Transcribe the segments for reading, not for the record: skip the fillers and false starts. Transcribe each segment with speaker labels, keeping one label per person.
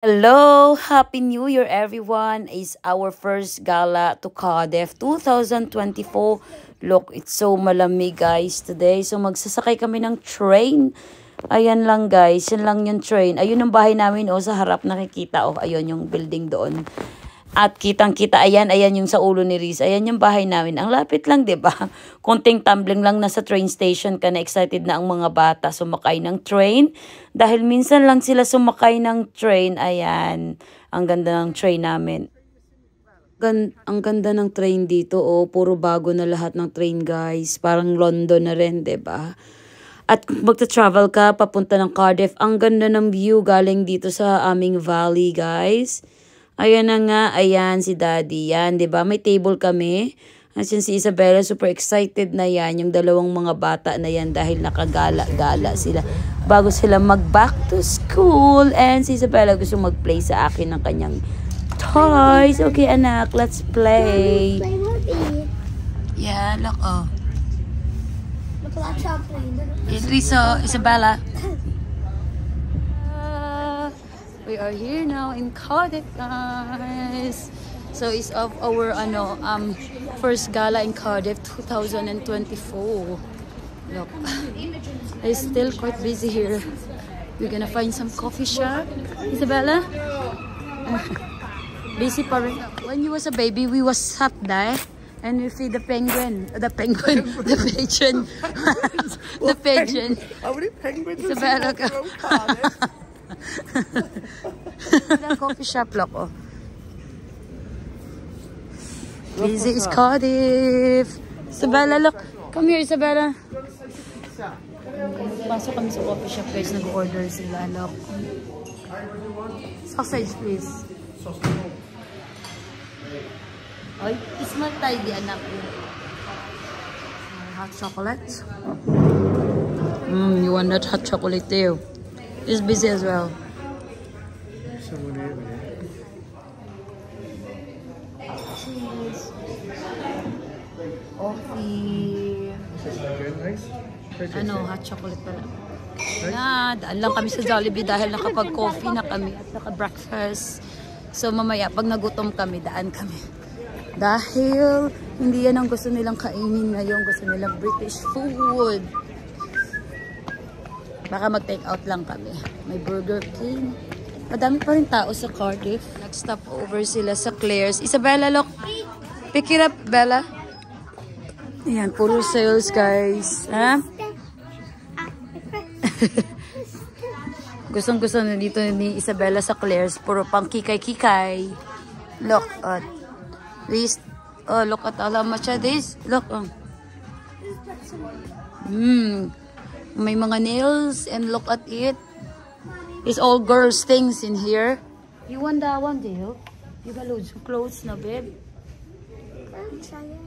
Speaker 1: Hello! Happy New Year everyone! It's our first gala to Cardiff 2024. Look, it's so malamig guys today. So magsasakay kami ng train. Ayan lang guys, yan lang yung train. Ayun ang bahay namin sa harap nakikita. Ayun yung building doon. At kitang-kita, ayan yung sa ulo ni Riz. Ayan yung bahay namin. Ang lapit lang, 'di ba? Konting tumbling lang nasa train station ka na, excited na ang mga bata sumakay ng train. Dahil minsan lang sila sumakay ng train. Ayan, ang ganda ng train namin. Ang ganda ng train dito, puro bago na lahat ng train, guys. Parang London na rin, 'di ba? At kung magta-travel ka papunta ng Cardiff, ang ganda ng view galing dito sa aming valley, guys. Ayan na nga, ayan si Daddy. Yan, 'di ba? May table kami. At si Isabella, super excited na yan. Yung dalawang mga bata na yan dahil nakagala-gala sila. Bago sila mag-back to school. And si Isabella gusto mag-play sa akin ng kanyang toys. Okay, anak, let's play. Yeah, look,
Speaker 2: Look at that trampoline.
Speaker 1: Isabella. We are here now in Cardiff, guys. So it's of our first gala in Cardiff 2024. Look, it's still quite busy here. We're gonna find some coffee shop. Isabella? Busy pa rin. When you was a baby, we was sat there and we feed the penguin. The pigeon. The pigeon.
Speaker 3: How many penguins?
Speaker 1: Isabella. The coffee shop, look, Busy is Cardiff. Isabella, look. Come here, Isabella. Pasok kami sa coffee shop, guys. Nag-order sila, look. Sausage, please. Ay, smell tayo di anak. Hot chocolate. You want that hot chocolate too? It's busy as well. Cheese. Coffee. Hot chocolate pala. Daan lang kami sa Jollibee dahil nakapag-coffee na kami at naka-breakfast. So mamaya pag nagutom kami, daan kami. Dahil hindi yan ang gusto nilang kainin ngayon. Gusto nilang British food. Baka mag-take out lang kami. May Burger King. Madami pa rin tao sa Cardiff. Nag-stop over sila sa Claire's. Isabella, look. Pick it up, Bella. Ayan, puro sales, guys. Ha? Gustong-gusto na dito ni Isabella sa Claire's. Puro pang kikay-kikay. Look at this. Oh, look at how much of this. Look. May mga nails and look at it. It's all girls things in here. You want that one, deal? You got loads of clothes now, babe.
Speaker 2: Try it.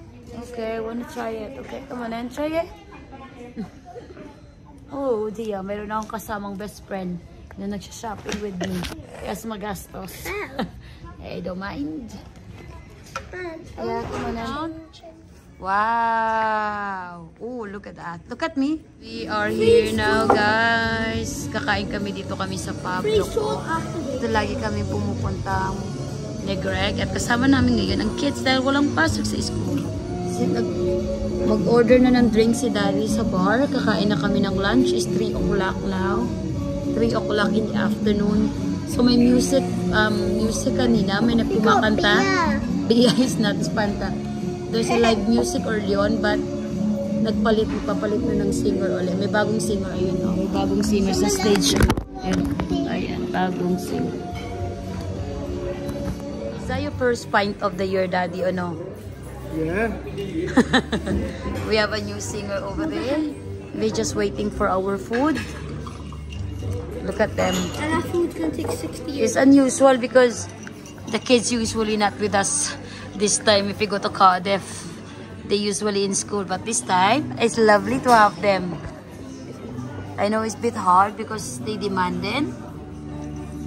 Speaker 1: Okay, wanna try it. Okay, come on and try it. Oh, Dia, mayroon akong kasamang best friend na nagsha-shopping with me. Yes, magastos. I don't mind. Yeah, come on and... Wow! Oh, look at that. Look at me. We are here now, guys. Kakain kami dito kami sa Pablo. Ito lagi kami pumupunta ni Greg. At kasama namin ngayon ang kids dahil walang pasok sa school. Mag-order na ng drink si Daddy sa bar. Kakain na kami ng lunch. It's 3 o'clock now. 3 o'clock in the afternoon. So may music kanina. May nagpumakanta. Bia is not Spanta. There's a live music early on, but papalit na ng singer ulit. May bagong singer, ayun, may bagong singer sa stage. Ayan, bagong singer. Is that your first pint of the year, Daddy, or no?
Speaker 3: Yeah.
Speaker 1: We have a new singer over there. We're just waiting for our food. Look at them.
Speaker 2: And our food's gonna take 60
Speaker 1: It's
Speaker 2: years.
Speaker 1: unusual because the kids usually not with us. This time, if we go to Cardiff, they usually in school. But this time, it's lovely to have them. I know it's a bit hard because they demanded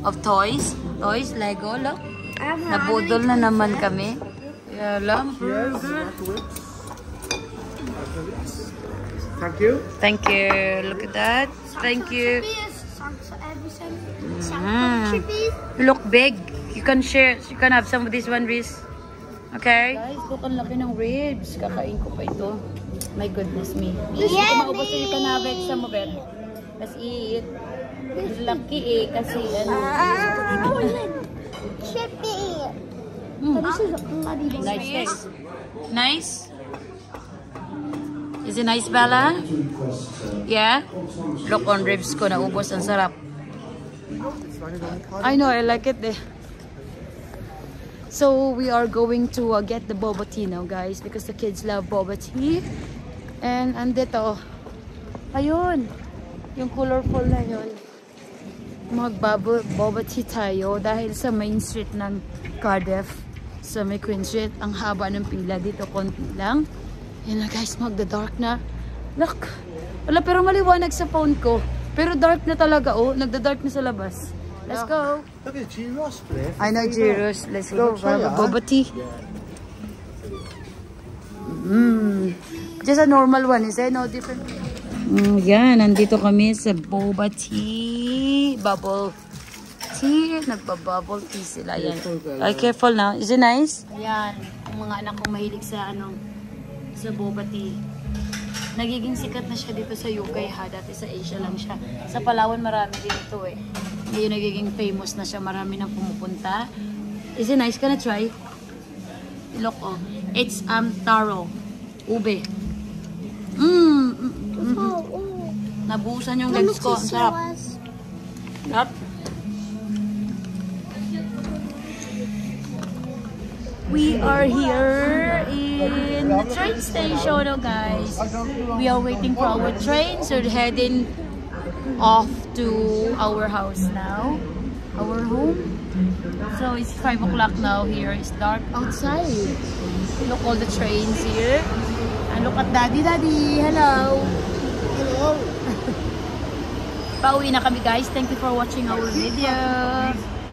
Speaker 1: of toys. Toys, Lego, look. Nabudol na naman kami. Yeah, lamb burger.
Speaker 3: Thank you.
Speaker 1: Thank you. Look at that. Thank you.
Speaker 2: Every cent. Chippies.
Speaker 1: Look big. You can share. You can have some of this one, Riz. Okay? Guys, look, ang laki ng ribs. Kakain ko pa ito. My goodness me. Yes,
Speaker 2: Yummy!
Speaker 1: maubos so you can have it, some of it. Let's eat. Lucky eh, kasi ano.
Speaker 2: Chippy.
Speaker 1: This is nice. Nice? Is it nice, Bella? Yeah? Look on ribs ko, naubos. Ang sarap. I know, I like it eh. So we are going to get the boba tea now, guys, because the kids love boba tea. And andito, ayun, yung colorful na yun. Boba tea tayo dahil sa main street ng Cardiff, sa may Queen Street. Ang haba ng pila dito, konti lang. Yan na guys, magda-dark na. Look, wala, pero maliwanag sa phone ko. Pero dark na talaga, oh, nagda-dark na sa labas. Let's go.
Speaker 3: Look at Gyros, Blair.
Speaker 1: I know Gyros. Let's go. Boba tea. Just a normal one, is there? No different? Yan, nandito kami sa boba tea. Bubble tea. Nagpa-bubble tea sila. Yan. Ay, careful now. Is it nice? Ayan. Ang mga anak kong mahilig sa sa boba tea. Nagiging sikat na siya dito sa UK ha. Dati sa Asia lang siya. Sa Palawan marami din ito eh. Ngayon nagiging famous na siya. Marami nang pumupunta. Is it nice? Can I try? Look, oh. It's taro. Ube. Nabuhusan yung legs ko. Ang sarap. Sarap. We are here in the train station, oh guys. We are waiting for our train, so we're heading off to our house now, our home. So it's 5 o'clock now. Here it's dark outside. Look all the trains here, and look at Daddy. Hello.
Speaker 3: Hello.
Speaker 1: Pauwi na kami guys. Thank you for watching our video.